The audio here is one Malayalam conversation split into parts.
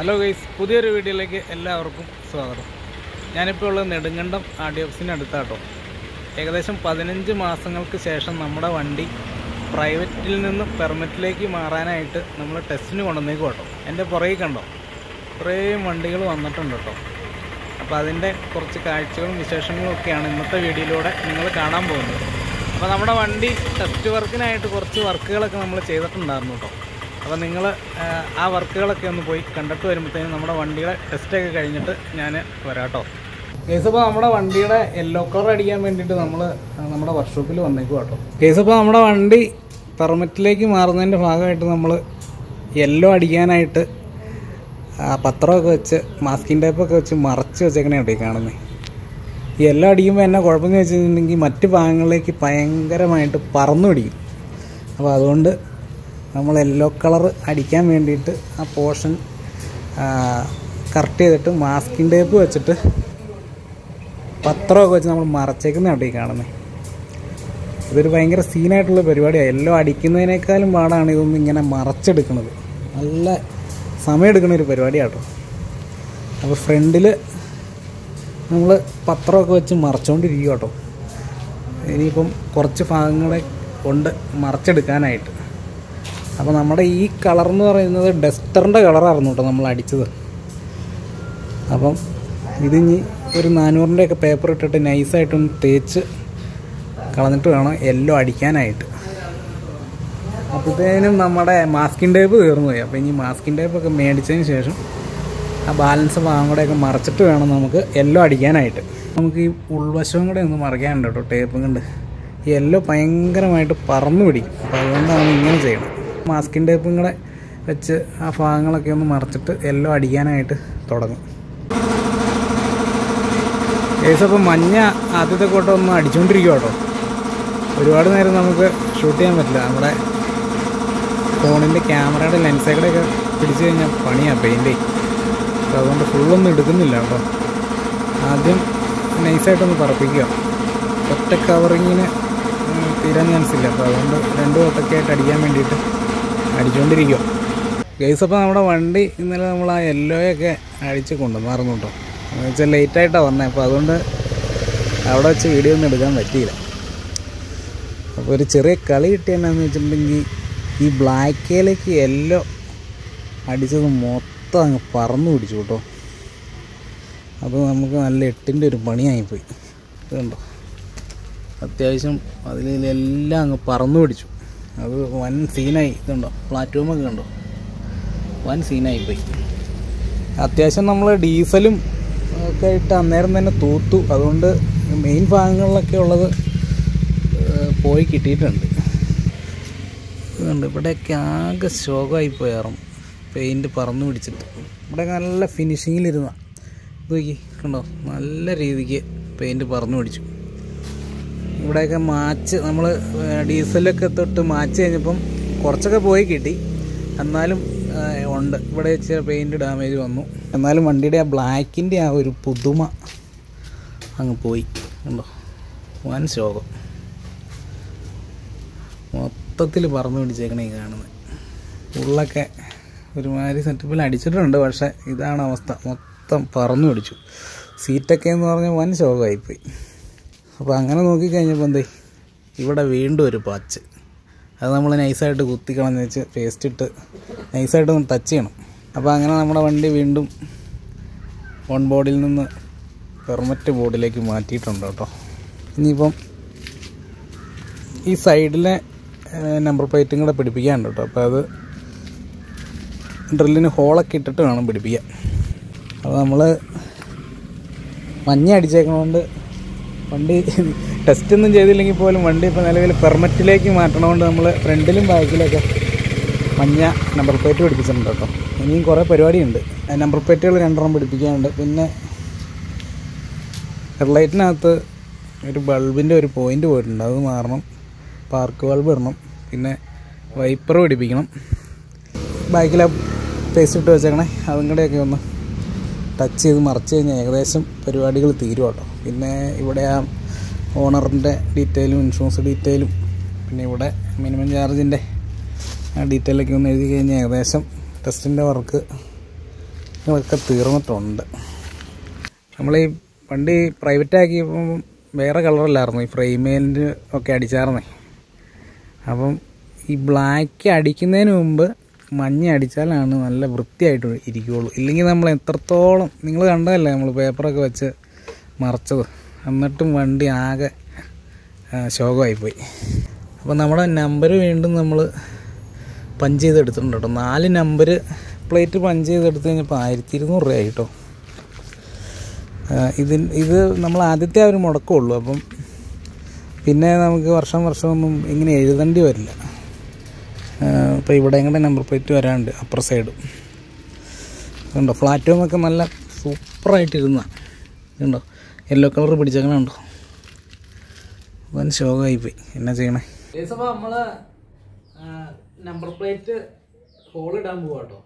ഹലോ ഗൈസ്, പുതിയൊരു വീഡിയോയിലേക്ക് എല്ലാവർക്കും സ്വാഗതം. ഞാനിപ്പോൾ ഉള്ളത് നെടുങ്കണ്ടം RDOXിന് അടുത്താട്ടോ. ഏകദേശം 15 മാസങ്ങൾക്ക് ശേഷം നമ്മുടെ വണ്ടി പ്രൈവറ്റിൽ നിന്ന് പെർമിറ്റിലേക്ക് മാറാനായിട്ട് നമ്മൾ ടെസ്റ്റിന് കൊണ്ടുവന്നേക്കും കേട്ടോ. എൻ്റെ പുറകെ കണ്ടോ, ഇത്രയും വണ്ടികൾ വന്നിട്ടുണ്ട് കേട്ടോ. അപ്പോൾ അതിൻ്റെ കുറച്ച് കാഴ്ചകളും വിശേഷങ്ങളും ഒക്കെയാണ് ഇന്നത്തെ വീഡിയോയിലൂടെ നിങ്ങൾ കാണാൻ പോകുന്നത്. അപ്പോൾ നമ്മുടെ വണ്ടി ടെസ്റ്റ് വർക്കിനായിട്ട് കുറച്ച് വർക്കുകളൊക്കെ നമ്മൾ ചെയ്തിട്ടുണ്ടായിരുന്നു കേട്ടോ. അപ്പോൾ നിങ്ങൾ ആ വർക്കുകളൊക്കെ ഒന്ന് പോയി കണ്ടിട്ട് വരുമ്പോഴത്തേനും നമ്മുടെ വണ്ടിയുടെ ടെസ്റ്റൊക്കെ കഴിഞ്ഞിട്ട് ഞാൻ വരാം കേട്ടോ. കേസ് അപ്പോൾ നമ്മുടെ വണ്ടിയുടെ യെല്ലോ കളർ അടിക്കാൻ വേണ്ടിയിട്ട് നമ്മൾ നമ്മുടെ വർക്ക്ഷോപ്പിൽ വന്നേക്കും കേട്ടോ. കേസ് അപ്പോൾ നമ്മുടെ വണ്ടി പെർമിറ്റിലേക്ക് മാറുന്നതിൻ്റെ ഭാഗമായിട്ട് നമ്മൾ യെല്ലോ അടിക്കാനായിട്ട് പത്രമൊക്കെ വെച്ച് മാസ്കിംഗ് ടേപ്പൊക്കെ വെച്ച് മറച്ച് വെച്ചേക്കണേ കേട്ടോ ഈ കാണുന്നത്. ഈ യെല്ലോ അടിക്കുമ്പോൾ എന്നാ കുഴപ്പമെന്ന് വെച്ചിട്ടുണ്ടെങ്കിൽ മറ്റ് ഭാഗങ്ങളിലേക്ക് ഭയങ്കരമായിട്ട് പറന്നു പിടിക്കും. അപ്പോൾ അതുകൊണ്ട് നമ്മൾ യെല്ലോ കളർ അടിക്കാൻ വേണ്ടിയിട്ട് ആ പോർഷൻ കറക്റ്റ് ചെയ്തിട്ട് മാസ്കിംഗ് ടേപ്പ് വെച്ചിട്ട് പത്രമൊക്കെ വെച്ച് നമ്മൾ മറച്ചേക്കുന്ന കേട്ടോ ഈ കാണുന്നത്. ഇതൊരു ഭയങ്കര സീനായിട്ടുള്ള പരിപാടിയാണ്. യെല്ലോ അടിക്കുന്നതിനേക്കാളും പാടാണ് ഇതൊന്നും ഇങ്ങനെ മറച്ചെടുക്കുന്നത്. നല്ല സമയമെടുക്കുന്ന ഒരു പരിപാടിയാണ് കേട്ടോ. അപ്പോൾ ഫ്രണ്ടിൽ നമ്മൾ പത്രമൊക്കെ വെച്ച് മറച്ചുകൊണ്ടിരിക്കുക കേട്ടോ. ഇനിയിപ്പം കുറച്ച് ഭാഗങ്ങളെ കൊണ്ട് മറച്ചെടുക്കാനായിട്ട്. അപ്പോൾ നമ്മുടെ ഈ കളർ എന്ന് പറയുന്നത് ഡസ്റ്ററിൻ്റെ കളറായിരുന്നു കേട്ടോ നമ്മൾ അടിച്ചത്. അപ്പം ഇതിനി ഒരു 400-ൻ്റെയൊക്കെ പേപ്പർ ഇട്ടിട്ട് നൈസായിട്ടൊന്ന് തേച്ച് കളഞ്ഞിട്ട് വേണം യെല്ലോ അടിക്കാനായിട്ട്. അപ്പോഴത്തേനും നമ്മുടെ മാസ്കിംഗ് ടേപ്പ് തീർന്നു പോയി. അപ്പോൾ ഇനി മാസ്കിംഗ് ടേപ്പൊക്കെ മേടിച്ചതിന് ശേഷം ആ ബാലൻസ് ഭാഗം കൂടെയൊക്കെ മറച്ചിട്ട് വേണം നമുക്ക് യെല്ലോ അടിക്കാനായിട്ട്. നമുക്ക് ഈ ഉൾവശവും കൂടെ ഒന്ന് മറയ്ക്കാനുണ്ട് കേട്ടോ ടേപ്പും കൊണ്ട്. ഈ യെല്ലോ ഭയങ്കരമായിട്ട് പറന്നു പിടിക്കും. അപ്പോൾ അതുകൊണ്ടാണ് ഇങ്ങനെ ചെയ്യണം. മാസ്കിംഗ് ടേപ്പും കൂടെ വെച്ച് ആ ഭാഗങ്ങളൊക്കെ ഒന്ന് മറച്ചിട്ട് യെല്ലോ അടിക്കാനായിട്ട് തുടങ്ങും. കേസ് അപ്പോൾ മഞ്ഞ ആദ്യത്തെ കോട്ടം ഒന്ന് അടിച്ചുകൊണ്ടിരിക്കുക കേട്ടോ. ഒരുപാട് നേരം നമുക്ക് ഷൂട്ട് ചെയ്യാൻ പറ്റില്ല. നമ്മുടെ ഫോണിൻ്റെ ക്യാമറയുടെ ലെൻസേക്കടെയൊക്കെ പിടിച്ചു കഴിഞ്ഞാൽ പണിയാണ് പെയിൻറ്റ്. അപ്പോൾ അതുകൊണ്ട് ഫുള്ളൊന്നും എടുക്കുന്നില്ല കേട്ടോ. ആദ്യം നൈസായിട്ടൊന്ന് പറപ്പിക്കുക. ഒറ്റ കവറിങ്ങിന് തീരാൻ ചാൻസില്ല. അപ്പോൾ അതുകൊണ്ട് 2 കോട്ടൊക്കെ ആയിട്ട് അടിക്കാൻ വേണ്ടിയിട്ട് അടിച്ചുകൊണ്ടിരിക്കുക. ഗൈസ് അപ്പോൾ നമ്മുടെ വണ്ടി ഇന്നലെ നമ്മൾ ആ യെല്ലോയൊക്കെ അടിച്ച് കൊണ്ടുവന്നായിരുന്നു കേട്ടോ. എന്ന് വെച്ചാൽ ലേറ്റായിട്ടാണ് വന്നത്. അപ്പോൾ അതുകൊണ്ട് അവിടെ വെച്ച് വീഡിയോ ഒന്നും എടുക്കാൻ പറ്റിയില്ല. അപ്പോൾ ഒരു ചെറിയ കളി കിട്ടിയെന്നാന്ന് വെച്ചിട്ടുണ്ടെങ്കിൽ ഈ ബ്ലാക്കിലേക്ക് യെല്ലോ അടിച്ചത് മൊത്തം അങ്ങ് പറന്നു പിടിച്ചു കേട്ടോ. അപ്പോൾ നമുക്ക് നല്ല 8ൻ്റെ ഒരു പണിയായിപ്പോയി. ഇതുണ്ടോ, അത്യാവശ്യം അതിലെല്ലാം അങ്ങ് പറന്നു പിടിച്ചു. അത് വൻ സീനായി. ഇതുണ്ടോ, പ്ലാറ്റ്ഫോമൊക്കെ കണ്ടോ, വൻ സീനായിപ്പോയി. അത്യാവശ്യം നമ്മൾ ഡീസലും ഒക്കെ ഇട്ട് അന്നേരം തന്നെ തൂത്തു. അതുകൊണ്ട് മെയിൻ ഭാഗങ്ങളിലൊക്കെ ഉള്ളത് പോയി കിട്ടിയിട്ടുണ്ട്. ഇതുണ്ട്, ഇവിടെയൊക്കെ ആകെ ശോകമായിപ്പോയാറും പെയിൻറ്റ് പറന്നു പിടിച്ചിട്ട്. ഇവിടെയൊക്കെ നല്ല ഫിനിഷിങ്ങിലിരുന്ന ഇത് നോക്കി കണ്ടോ, നല്ല രീതിക്ക് പെയിൻറ്റ് പറന്നു പിടിച്ചു. ഇവിടെയൊക്കെ മാച്ച് നമ്മൾ ഡീസലൊക്കെ തൊട്ട് മാച്ച് കഴിഞ്ഞപ്പം കുറച്ചൊക്കെ പോയി കിട്ടി. എന്നാലും ഉണ്ട്, ഇവിടെ വെച്ച് പെയിൻറ്റ് ഡാമേജ് വന്നു. എന്നാലും വണ്ടിയുടെ ആ ബ്ലാക്കിൻ്റെ ആ ഒരു പുതുമ അങ്ങ് പോയി. കണ്ടോ, വൻ ശോകം. മൊത്തത്തിൽ പറന്നു പിടിച്ചേക്കണേ ഈ കാണുന്നത്. ഉള്ളൊക്കെ ഒരുമാതിരി സെറ്റപ്പിൽ അടിച്ചിട്ടുണ്ട്. പക്ഷേ ഇതാണ് അവസ്ഥ, മൊത്തം പറന്നു പിടിച്ചു. സീറ്റൊക്കെ എന്ന് പറഞ്ഞാൽ വൻ ശോകമായിപ്പോയി. അപ്പോൾ അങ്ങനെ നോക്കിക്കഴിഞ്ഞപ്പോൾ എന്തേ, ഇവിടെ വീണ്ടും ഒരു പാച്ച്. അത് നമ്മൾ നൈസായിട്ട് കുത്തിക്കളഞ്ഞ് വെച്ച് പേസ്റ്റ് ഇട്ട് നൈസായിട്ടൊന്ന് ടച്ച് ചെയ്യണം. അപ്പോൾ അങ്ങനെ നമ്മുടെ വണ്ടി വീണ്ടും ഓൺ ബോർഡിൽ നിന്ന് പെർമിറ്റ് ബോർഡിലേക്ക് മാറ്റിയിട്ടുണ്ട് കേട്ടോ. ഇനിയിപ്പം ഈ സൈഡിലെ നമ്പർ പ്ലേറ്റും കൂടെ പിടിപ്പിക്കാനുണ്ട് കേട്ടോ. അപ്പോൾ അത് ഡ്രില്ലിന് ഹോളൊക്കെ ഇട്ടിട്ട് വേണം പിടിപ്പിക്കാൻ. അപ്പോൾ നമ്മൾ മഞ്ഞ അടിച്ചേക്കണോണ്ട് വണ്ടി ടെസ്റ്റൊന്നും ചെയ്തില്ലെങ്കിൽ പോലും വണ്ടി ഇപ്പോൾ നിലവിൽ പെർമിറ്റിലേക്ക് മാറ്റണതുകൊണ്ട് നമ്മൾ ഫ്രണ്ടിലും ബാക്കിലൊക്കെ മഞ്ഞ നമ്പർ പ്ലേറ്റ് പിടിപ്പിച്ചിട്ടുണ്ട് കേട്ടോ. ഇനിയും കുറേ പരിപാടിയുണ്ട്. നമ്പർ പ്ലേറ്റുകൾ 2 പിടിപ്പിക്കാനുണ്ട്. പിന്നെ ഹെഡ്ലൈറ്റിനകത്ത് ഒരു ബൾബിൻ്റെ ഒരു പോയിൻ്റ് പോയിട്ടുണ്ട്, അത് മാറണം. പാർക്ക് ബൾബ് ഇടണം. പിന്നെ വൈപ്പർ പിടിപ്പിക്കണം. ബാക്കിലെ പേസ്റ്റ് ഇട്ട് വെച്ചേക്കണേ, അതും കൂടെയൊക്കെ ഒന്ന് ടച്ച് ചെയ്ത് മറച്ച് കഴിഞ്ഞാൽ ഏകദേശം പരിപാടികൾ തീരും കേട്ടോ. പിന്നെ ഇവിടെ ആ ഓണറിൻ്റെ ഡീറ്റെയിലും ഇൻഷുറൻസ് ഡീറ്റെയിലും പിന്നെ ഇവിടെ മിനിമം ചാർജിൻ്റെ ആ ഡീറ്റെയിലൊക്കെ ഒന്ന് എഴുതി കഴിഞ്ഞാൽ ഏകദേശം ടെസ്റ്റിൻ്റെ വർക്ക് ഇതൊക്കെ തീർന്നിട്ടുണ്ട്. നമ്മൾ ഈ വണ്ടി പ്രൈവറ്റ് ആക്കിയപ്പം വേറെ കളറല്ലായിരുന്നു, ഈ ഫ്രെയിമേലിൻ്റെ ഒക്കെ അടിച്ചായിരുന്നേ. അപ്പം ഈ ബ്ലാക്ക് അടിക്കുന്നതിന് മുമ്പ് മഞ്ഞ അടിച്ചാലാണ് നല്ല വൃത്തിയായിട്ട് ഇരിക്കുകയുള്ളൂ. ഇല്ലെങ്കിൽ നമ്മൾ എത്രത്തോളം, നിങ്ങൾ കണ്ടതല്ലേ നമ്മൾ പേപ്പറൊക്കെ വെച്ച് മറച്ചത്, എന്നിട്ടും വണ്ടി ആകെ ശോകമായിപ്പോയി. അപ്പോൾ നമ്മുടെ നമ്പർ വീണ്ടും നമ്മൾ പഞ്ച് ചെയ്തെടുത്തിട്ടുണ്ട് കേട്ടോ. 4 നമ്പർ പ്ലേറ്റ് പഞ്ച് ചെയ്തെടുത്ത് കഴിഞ്ഞപ്പോൾ 1200 രൂപയായി കേട്ടോ. ഇത് നമ്മൾ ആദ്യത്തെ ഒരു മുടക്കമുള്ളൂ. അപ്പം പിന്നെ നമുക്ക് വർഷമൊന്നും ഇങ്ങനെ എഴുതേണ്ടി വരില്ല. ഇപ്പോൾ ഇവിടെ എങ്ങനെ നമ്പർ പ്ലേറ്റ് വരാണ്ട് അപ്പുറ സൈഡും കണ്ടോ. പ്ലാറ്റ്ഫോമൊക്കെ നല്ല സൂപ്പറായിട്ടിരുന്ന കണ്ടോ, യെല്ലോ കളർ പിടിച്ചങ്ങനെ ഉണ്ടോ. വൻ ശോകമായിപ്പോയി, എന്നാ ചെയ്യണേ. അപ്പോൾ നമ്മൾ നമ്പർ പ്ലേറ്റ് ഹോൾ ഇടാൻ പോവാ കേട്ടോ.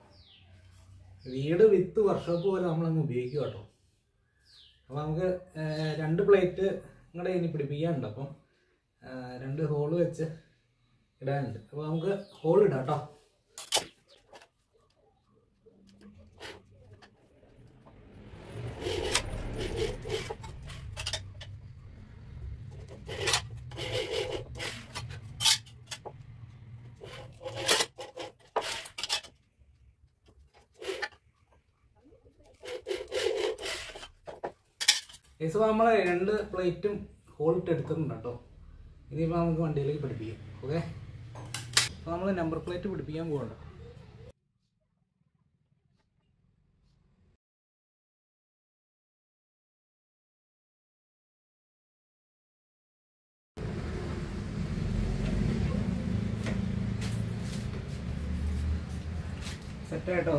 വീട് വിത്ത് വർക്ക്ഷോപ്പ് പോലെ നമ്മളങ്ങ് ഉപയോഗിക്കുക കേട്ടോ. അപ്പോൾ നമുക്ക് 2 പ്ലേറ്റ് ഇങ്ങടെ ഇനി പിടിപ്പിക്കാനുണ്ട്. അപ്പം 2 ഹോള് വെച്ച് ഇടാനുണ്ട്. അപ്പോൾ നമുക്ക് ഹോൾ ഇടാം കേട്ടോ. ഇപ്പോൾ നമ്മൾ 2 പ്ലേറ്റും ഹോളിട്ട് എടുത്തിട്ടുണ്ട് കേട്ടോ. ഇനിയിപ്പോൾ നമുക്ക് വണ്ടിയിലേക്ക് പിടിപ്പിക്കാം. ഓക്കെ, അപ്പോൾ നമ്മൾ നമ്പർ പ്ലേറ്റ് പിടിപ്പിക്കാൻ പോകണ്ട. സെറ്റായിട്ടോ.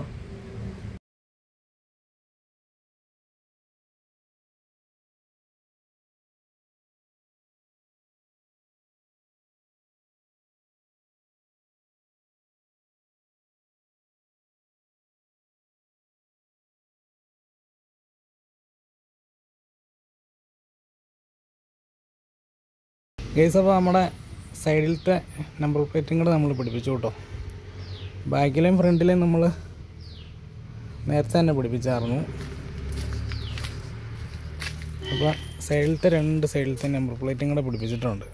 ഗൈസ്, അപ്പോൾ നമ്മുടെ സൈഡിലത്തെ നമ്പർ പ്ലേറ്റും കൂടെ നമ്മൾ പിടിപ്പിച്ചു കേട്ടോ. ബാക്കിലെയും ഫ്രണ്ടിലെയും നമ്മൾ നേരത്തെ തന്നെ പിടിപ്പിച്ചായിരുന്നു. അപ്പോൾ സൈഡിലത്തെ 2 സൈഡിലത്തെ നമ്പർ പ്ലേറ്റും കൂടെ പിടിപ്പിച്ചിട്ടുണ്ട്.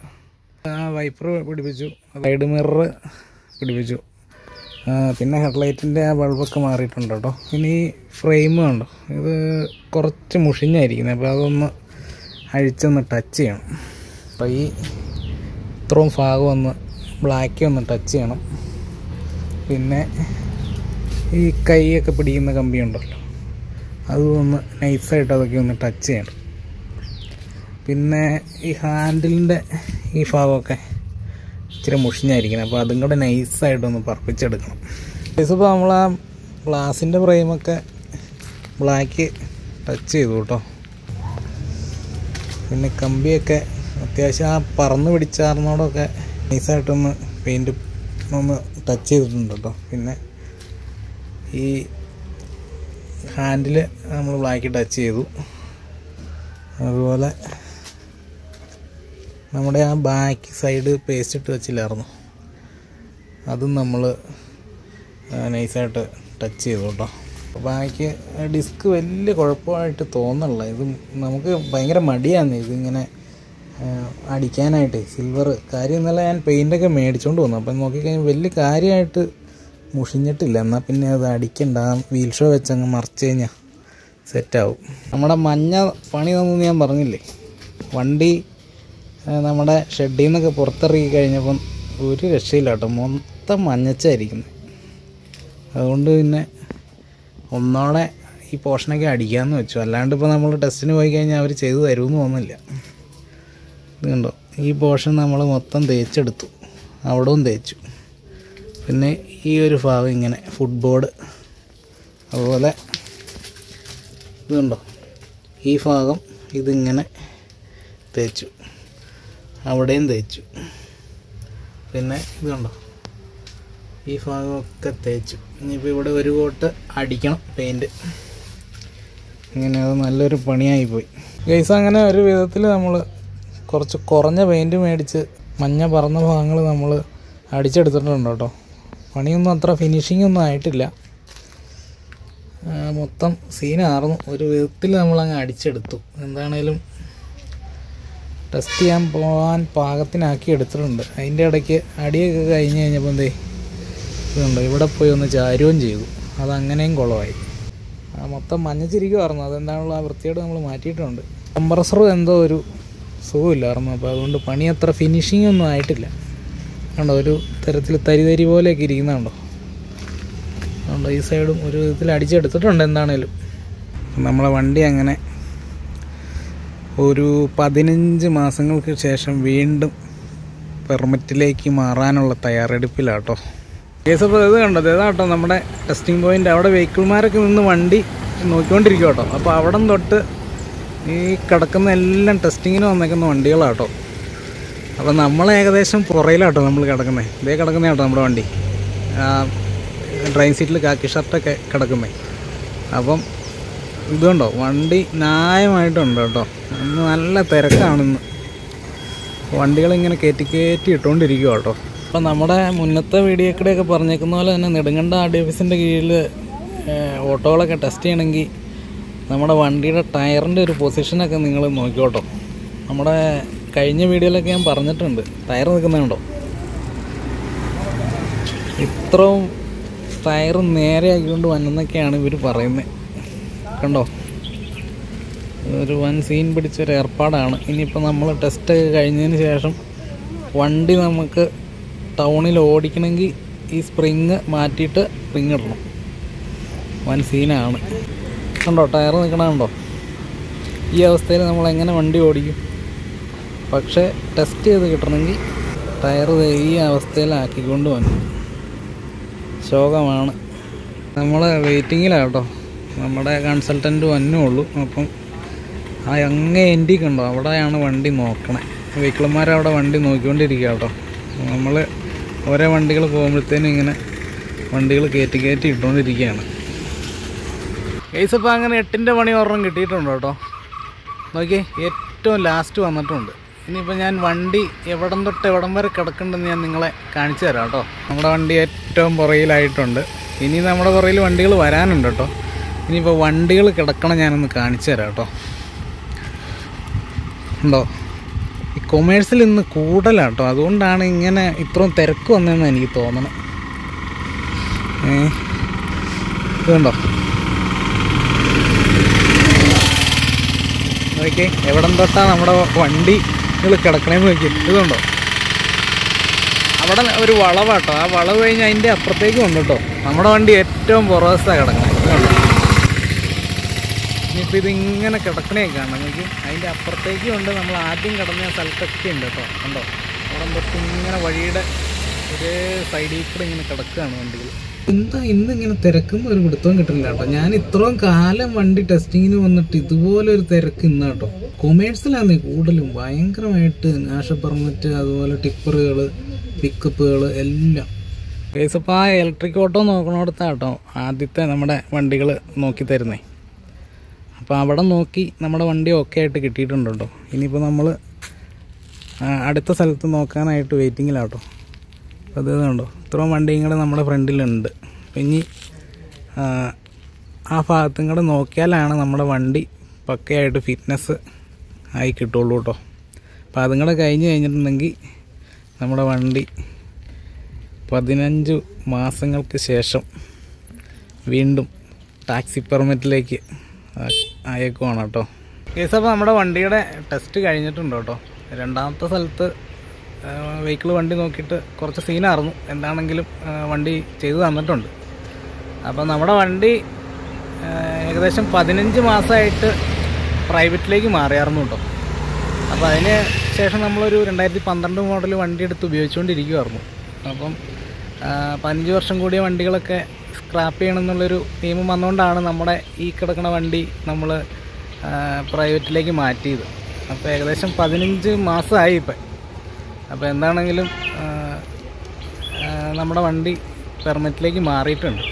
വൈപ്പർ പിടിപ്പിച്ചു, സൈഡ് മിറർ പിടിപ്പിച്ചു, പിന്നെ ഹെഡ്ലൈറ്റിൻ്റെ ആ ബൾബൊക്കെ മാറിയിട്ടുണ്ട് കേട്ടോ. ഇനി ഫ്രെയിം കണ്ടോ, ഇത് കുറച്ച് മുഷിഞ്ഞായിരിക്കുന്നത്. അപ്പോൾ അതൊന്ന് അഴിച്ചൊന്ന് ടച്ച് ചെയ്യണം. അപ്പോൾ ഈ ഇത്രയും ഭാഗം ഒന്ന് ബ്ലാക്ക് ഒന്ന് ടച്ച് ചെയ്യണം. പിന്നെ ഈ കൈയൊക്കെ പിടിക്കുന്ന കമ്പി ഉണ്ടല്ലോ, അതൊന്ന് നൈസായിട്ട് അതൊക്കെ ഒന്ന് ടച്ച് ചെയ്യണം. പിന്നെ ഈ ഹാൻഡിലിൻ്റെ ഈ ഭാഗമൊക്കെ ഇച്ചിരി മുഷിഞ്ഞായിരിക്കണം. അപ്പോൾ അതും കൂടെ നൈസായിട്ടൊന്ന് പറപ്പിച്ചെടുക്കണം. ഇപ്പോൾ നമ്മൾ ആ ഗ്ലാസിൻ്റെ ഫ്രെയിമൊക്കെ ബ്ലാക്ക് ടച്ച് ചെയ്തു കേട്ടോ. പിന്നെ കമ്പിയൊക്കെ അത്യാവശ്യം ആ പറന്ന് പിടിച്ചാർന്നോടൊക്കെ നൈസായിട്ടൊന്ന് പെയിൻറ്റ് ഒന്ന് ടച്ച് ചെയ്തിട്ടുണ്ട് കേട്ടോ. പിന്നെ ഈ ഹാൻഡിൽ നമ്മൾ ബ്ലാക്ക് ടച്ച് ചെയ്തു. അതുപോലെ നമ്മുടെ ആ ബാക്ക് സൈഡ് പേസ്റ്റ് ഇട്ട് വെച്ചില്ലായിരുന്നു, അതും നമ്മൾ നൈസായിട്ട് ടച്ച് ചെയ്തു കേട്ടോ. ബാക്ക് ഡിസ്ക് വലിയ കുഴപ്പമായിട്ട് തോന്നണില്ല. ഇത് നമുക്ക് ഭയങ്കര മടിയാണ് ഇതിങ്ങനെ അടിക്കാനായിട്ട്. സിൽവർ കാര്യം എന്നല്ല, ഞാൻ പെയിൻ്റൊക്കെ മേടിച്ചുകൊണ്ട് വന്നു. അപ്പം നോക്കിക്കഴിഞ്ഞാൽ വലിയ കാര്യമായിട്ട് മുഷിഞ്ഞിട്ടില്ല. എന്നാൽ പിന്നെ അത് അടിക്കണ്ട, വീൽ ഷോ വെച്ചങ്ങ് മറിച്ച് കഴിഞ്ഞാൽ സെറ്റാവും. നമ്മുടെ മഞ്ഞ പണി തന്നു ഞാൻ പറഞ്ഞില്ലേ. വണ്ടി നമ്മുടെ ഷെഡിൽ നിന്നൊക്കെ പുറത്തിറങ്ങി കഴിഞ്ഞപ്പം ഒരു രക്ഷയില്ല കേട്ടോ, മൊത്തം മഞ്ഞച്ചായിരിക്കുന്നത്. അതുകൊണ്ട് പിന്നെ ഒന്നോടെ ഈ പോർഷനൊക്കെ അടിക്കാമെന്ന് വെച്ചു. അല്ലാണ്ട് ഇപ്പോൾ നമ്മൾ ടെസ്റ്റിന് പോയി കഴിഞ്ഞാൽ അവർ ചെയ്തു തരുമെന്ന് തോന്നുന്നില്ല. ഇത് കണ്ടോ, ഈ പോർഷൻ നമ്മൾ മൊത്തം തേച്ചെടുത്തു, അവിടവും തേച്ചു. പിന്നെ ഈ ഒരു ഭാഗം ഇങ്ങനെ ഫുട്ബോർഡ്, അതുപോലെ ഇത് കണ്ടോ, ഈ ഭാഗം ഇതിങ്ങനെ തേച്ചു, അവിടെയും തേച്ചു. പിന്നെ ഇത് കണ്ടോ, ഈ ഭാഗമൊക്കെ തേച്ചു. ഇനിയിപ്പോൾ ഇവിടെ ഒരു കോട്ട് അടിക്കണം പെയിൻറ്റ്. ഇങ്ങനെ അത് നല്ലൊരു പണിയായിപ്പോയി ഗൈസ്. അങ്ങനെ ഒരു വിധത്തിൽ നമ്മൾ കുറച്ച് കുറഞ്ഞ പെയിൻറ്റ് മേടിച്ച് മഞ്ഞ പറന്ന ഭാഗങ്ങൾ നമ്മൾ അടിച്ചെടുത്തിട്ടുണ്ട് കേട്ടോ. പണിയൊന്നും അത്ര ഫിനിഷിംഗ് ഒന്നും ആയിട്ടില്ല. മൊത്തം സീനായിരുന്നു. ഒരു വിധത്തിൽ നമ്മളങ്ങ് അടിച്ചെടുത്തു. എന്താണേലും ടെസ്റ്റ് ചെയ്യാൻ പോകാൻ പാകത്തിനാക്കി എടുത്തിട്ടുണ്ട്. അതിൻ്റെ ഇടയ്ക്ക് അടിയൊക്കെ കഴിഞ്ഞ് കഴിഞ്ഞപ്പോൾ ഇതുണ്ട്, ഇവിടെ പോയി ഒന്ന് ചാരുകയും ചെയ്തു. അതങ്ങനെയും കുളമായി. മൊത്തം മഞ്ഞച്ചിരിക്കുമായിരുന്നു. അതെന്താണല്ലോ ആ വൃത്തിയോട് നമ്മൾ മാറ്റിയിട്ടുണ്ട്. കംപ്രസർ എന്തോ ഒരു സുഖമില്ലായിരുന്നു. അപ്പോൾ അതുകൊണ്ട് പണി അത്ര ഫിനിഷിംഗ് ഒന്നും ആയിട്ടില്ല. കണ്ടോ, ഒരു തരത്തിൽ തരി പോലെയൊക്കെ ഇരിക്കുന്നുണ്ടോ. അതുകൊണ്ട് ഈ സൈഡും ഒരു വിധത്തിൽ അടിച്ചെടുത്തിട്ടുണ്ട്. എന്താണേലും നമ്മളെ വണ്ടി അങ്ങനെ ഒരു 15 മാസങ്ങൾക്ക് ശേഷം വീണ്ടും പെർമിറ്റിലേക്ക് മാറാനുള്ള തയ്യാറെടുപ്പിലാട്ടോ. കേസ് അപ്പോൾ ഇത് കണ്ടത് ഇതാട്ടോ നമ്മുടെ ടെസ്റ്റിംഗ് പോയിൻ്റ്. അവിടെ വെഹിക്കിൾമാരൊക്കെ നിന്ന് വണ്ടി നോക്കിക്കൊണ്ടിരിക്കും കേട്ടോ. അപ്പോൾ അവിടെ തൊട്ട് ഈ കിടക്കുന്ന എല്ലാം ടെസ്റ്റിങ്ങിന് വന്നേക്കുന്ന വണ്ടികളാട്ടോ. അപ്പോൾ നമ്മൾ ഏകദേശം പുറയിലാട്ടോ നമ്മൾ കിടക്കുന്നത്. ഇതേ കിടക്കുന്ന കേട്ടോ നമ്മുടെ വണ്ടി. ഡ്രൈവിംഗ് സീറ്റിൽ കാക്കി ഷർട്ടൊക്കെ കിടക്കുന്നത്. അപ്പം ഇതുകൊണ്ടോ വണ്ടി ന്യായമായിട്ടുണ്ട് കേട്ടോ. ഇന്ന് നല്ല തിരക്കാണിന്ന്. വണ്ടികളിങ്ങനെ കയറ്റി ഇട്ടുകൊണ്ടിരിക്കുക കേട്ടോ. അപ്പം നമ്മുടെ മുന്നത്തെ വീഡിയോക്കിടെയൊക്കെ പറഞ്ഞേക്കുന്ന പോലെ തന്നെ നെടുങ്കണ്ട RDFSൻ്റെ കീഴിൽ ഓട്ടോകളൊക്കെ ടെസ്റ്റ് ചെയ്യണമെങ്കിൽ നമ്മുടെ വണ്ടിയുടെ ടയറിൻ്റെ ഒരു പൊസിഷനൊക്കെ നിങ്ങൾ നോക്കിക്കോട്ടോ. നമ്മുടെ കഴിഞ്ഞ വീഡിയോയിലൊക്കെ ഞാൻ പറഞ്ഞിട്ടുണ്ട്. ടയർ നിൽക്കുന്നുണ്ടോ, ഇത്രയും ടയർ നേരെ ആക്കിക്കൊണ്ട് വന്നെന്നൊക്കെയാണ് ഇവർ പറയുന്നത്. കണ്ടോ, ഒരു വൻ സീൻ പിടിച്ചൊരു ഏർപ്പാടാണ്. ഇനിയിപ്പോൾ നമ്മൾ ടെസ്റ്റൊക്കെ കഴിഞ്ഞതിന് ശേഷം വണ്ടി നമുക്ക് ടൗണിൽ ഓടിക്കണമെങ്കിൽ ഈ സ്പ്രിങ് മാറ്റിയിട്ട് സ്പ്രിങ് ഇടണം. വൻ സീനാണ്. കണ്ടോ ടയർ നിൽക്കണമുണ്ടോ. ഈ അവസ്ഥയിൽ നമ്മളെങ്ങനെ വണ്ടി ഓടിക്കും? പക്ഷേ ടെസ്റ്റ് ചെയ്ത് കിട്ടണമെങ്കിൽ ടയർ ഈ അവസ്ഥയിലാക്കിക്കൊണ്ട് വന്നു. ശോകമാണ്. നമ്മൾ വെയിറ്റിങ്ങിലാട്ടോ. നമ്മുടെ കൺസൾട്ടൻറ്റ് വന്നുള്ളൂ. അപ്പം ആ അങ്ങേ എൻഡി കണ്ടോ, അവിടെയാണ് വണ്ടി നോക്കണേ. വെഹിക്കിൾമാരവിടെ വണ്ടി നോക്കിക്കൊണ്ടിരിക്കുക കേട്ടോ. നമ്മൾ ഓരോ വണ്ടികൾ പോകുമ്പോഴത്തേനും ഇങ്ങനെ വണ്ടികൾ കയറ്റി ഇട്ടുകൊണ്ടിരിക്കുകയാണ്. കേസ് ഇപ്പോൾ അങ്ങനെ 8ൻ്റെ പണി ഒരെണ്ണം കിട്ടിയിട്ടുണ്ട് കേട്ടോ. നോക്കി, ഏറ്റവും ലാസ്റ്റ് വന്നിട്ടുണ്ട്. ഇനിയിപ്പോൾ ഞാൻ വണ്ടി എവിടം തൊട്ട് എവിടം വരെ കിടക്കുന്നുണ്ടെന്ന് ഞാൻ നിങ്ങളെ കാണിച്ചു തരാം കേട്ടോ. നമ്മുടെ വണ്ടി ഏറ്റവും പുറയിലായിട്ടുണ്ട്. ഇനി നമ്മുടെ പുറയിൽ വണ്ടികൾ വരാനുണ്ട് കേട്ടോ. ഇനിയിപ്പോൾ വണ്ടികൾ കിടക്കണം ഞാനൊന്ന് കാണിച്ചു തരാം കേട്ടോ. ഉണ്ടോ, ഈ കൊമേഴ്സിൽ ഇന്ന് കൂടുതലാണ് കേട്ടോ. അതുകൊണ്ടാണ് ഇങ്ങനെ ഇത്രയും തിരക്ക് വന്നതെന്ന് എനിക്ക് തോന്നണം. ഇതുണ്ടോ, നോക്കി എവിടം തൊട്ടാണ് നമ്മുടെ വണ്ടികൾ കിടക്കണേന്ന് നോക്കി. ഇതുണ്ടോ, അവിടെ ഒരു വളവാട്ടോ. ആ വളവ് കഴിഞ്ഞ് അതിൻ്റെ അപ്പുറത്തേക്ക് വന്നു കേട്ടോ. നമ്മുടെ വണ്ടി ഏറ്റവും പുറവശത്താണ് കിടക്കണേ. ഇതുണ്ടോ, ഇനിയിപ്പോൾ ഇതിങ്ങനെ കിടക്കണേക്ക് കാണണം. നോക്കി, അതിൻ്റെ അപ്പുറത്തേക്കും ഉണ്ട്. നമ്മൾ ആദ്യം കിടന്ന സ്ഥലത്തൊക്കെ ഉണ്ട് കേട്ടോ. കണ്ടോ, അവിടെ തൊട്ട് ഇങ്ങനെ വഴിയുടെ ഒരേ സൈഡിൽ കൂടെ ഇങ്ങനെ കിടക്കുകയാണ് വണ്ടികൾ. എന്താ ഇന്നിങ്ങനെ തിരക്കുമ്പോൾ ഒരു പിടുത്തവും കിട്ടുന്നില്ല കേട്ടോ. ഞാൻ ഇത്രയും കാലം വണ്ടി ടെസ്റ്റിങ്ങിന് വന്നിട്ട് ഇതുപോലൊരു തിരക്ക് ഇന്ന് കേട്ടോ. കൊമേഴ്സിലാണ് കൂടുതലും. ഭയങ്കരമായിട്ട് നാഷണൽ പെർമിറ്റ്, അതുപോലെ ടിപ്പറുകൾ, പിക്കപ്പുകൾ എല്ലാം. കേസപ്പോൾ ആ ഇലക്ട്രിക് ഓട്ടോ നോക്കണോടത്താട്ടോ ആദ്യത്തെ നമ്മുടെ വണ്ടികൾ നോക്കി തരുന്നേ. അപ്പോൾ അവിടെ നോക്കി നമ്മുടെ വണ്ടി ഓക്കെ ആയിട്ട് കിട്ടിയിട്ടുണ്ട് കേട്ടോ. ഇനിയിപ്പോൾ നമ്മൾ അടുത്ത സ്ഥലത്ത് നോക്കാനായിട്ട് വെയിറ്റിങ്ങിലാട്ടോ. അപ്പോൾ അത് കണ്ടോ, ഇത്രയും വണ്ടിയും കൂടെ നമ്മുടെ ഫ്രണ്ടിലുണ്ട്. അപ്പം ഇനി ആ ഭാഗത്തും കൂടെ നോക്കിയാലാണ് നമ്മുടെ വണ്ടി പക്കയായിട്ട് ഫിറ്റ്നസ് ആയി കിട്ടുള്ളൂ കേട്ടോ. അപ്പോൾ അതും കൂടെ കഴിഞ്ഞിട്ടുണ്ടെങ്കിൽ നമ്മുടെ വണ്ടി 15 മാസങ്ങൾക്ക് ശേഷം വീണ്ടും ടാക്സി പെർമിറ്റിലേക്ക് അയക്കുവാണ് കേട്ടോ. കേസ് അപ്പോൾ നമ്മുടെ വണ്ടിയുടെ ടെസ്റ്റ് കഴിഞ്ഞിട്ടുണ്ട് കേട്ടോ. രണ്ടാമത്തെ സ്ഥലത്ത് വെഹിക്കിൾ വണ്ടി നോക്കിയിട്ട് കുറച്ച് സീനായിരുന്നു. എന്താണെങ്കിലും വണ്ടി ചെയ്തു തന്നിട്ടുണ്ട്. അപ്പോൾ നമ്മുടെ വണ്ടി ഏകദേശം 15 മാസമായിട്ട് പ്രൈവറ്റിലേക്ക് മാറിയായിരുന്നു കേട്ടോ. അപ്പോൾ അതിന് ശേഷം നമ്മളൊരു 2012 മോഡൽ വണ്ടി എടുത്ത് ഉപയോഗിച്ചുകൊണ്ടിരിക്കുമായിരുന്നു. അപ്പം 15 വർഷം കൂടിയ വണ്ടികളൊക്കെ സ്ക്രാപ്പ് ചെയ്യണമെന്നുള്ളൊരു നിയമം വന്നുകൊണ്ടാണ് നമ്മുടെ ഈ കിടക്കുന്ന വണ്ടി നമ്മൾ പ്രൈവറ്റിലേക്ക് മാറ്റിയത്. അപ്പോൾ ഏകദേശം 15 മാസമായി ഇപ്പം. അപ്പോൾ എന്താണെങ്കിലും നമ്മുടെ വണ്ടി പെർമിറ്റിലേക്ക് മാറിയിട്ടുണ്ട്.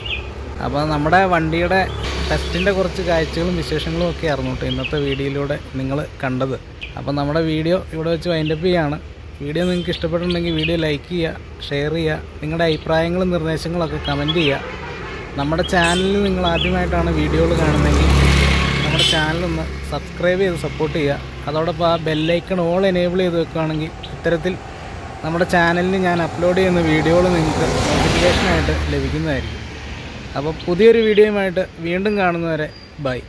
അപ്പോൾ നമ്മുടെ വണ്ടിയുടെ ടെസ്റ്റിൻ്റെ കുറച്ച് കാഴ്ചകളും വിശേഷങ്ങളും ഒക്കെ ആയിരുന്നു കേട്ടോ ഇന്നത്തെ വീഡിയോയിലൂടെ നിങ്ങൾ കണ്ടത്. അപ്പോൾ നമ്മുടെ വീഡിയോ ഇവിടെ വെച്ച് വൈൻഡപ്പ് ചെയ്യുകയാണ്. വീഡിയോ നിങ്ങൾക്ക് ഇഷ്ടപ്പെട്ടിട്ടുണ്ടെങ്കിൽ വീഡിയോ ലൈക്ക് ചെയ്യുക, ഷെയർ ചെയ്യുക, നിങ്ങളുടെ അഭിപ്രായങ്ങളും നിർദ്ദേശങ്ങളൊക്കെ കമൻറ്റ് ചെയ്യുക. നമ്മുടെ ചാനലിൽ നിങ്ങൾ ആദ്യമായിട്ടാണ് വീഡിയോകൾ കാണുന്നതെങ്കിൽ നമ്മുടെ ചാനലൊന്ന് സബ്സ്ക്രൈബ് ചെയ്ത് സപ്പോർട്ട് ചെയ്യുക. അതോടൊപ്പം ആ ബെല്ലൈക്കൺ ഓൾ എനേബിൾ ചെയ്ത് വെക്കുകയാണെങ്കിൽ ഇത്തരത്തിൽ നമ്മുടെ ചാനലിൽ ഞാൻ അപ്ലോഡ് ചെയ്യുന്ന വീഡിയോകൾ നിങ്ങൾക്ക് നോട്ടിഫിക്കേഷനായിട്ട് ലഭിക്കുന്നതായിരിക്കും. അപ്പോൾ പുതിയൊരു വീഡിയോയുമായിട്ട് വീണ്ടും കാണുന്നവരെ ബൈ.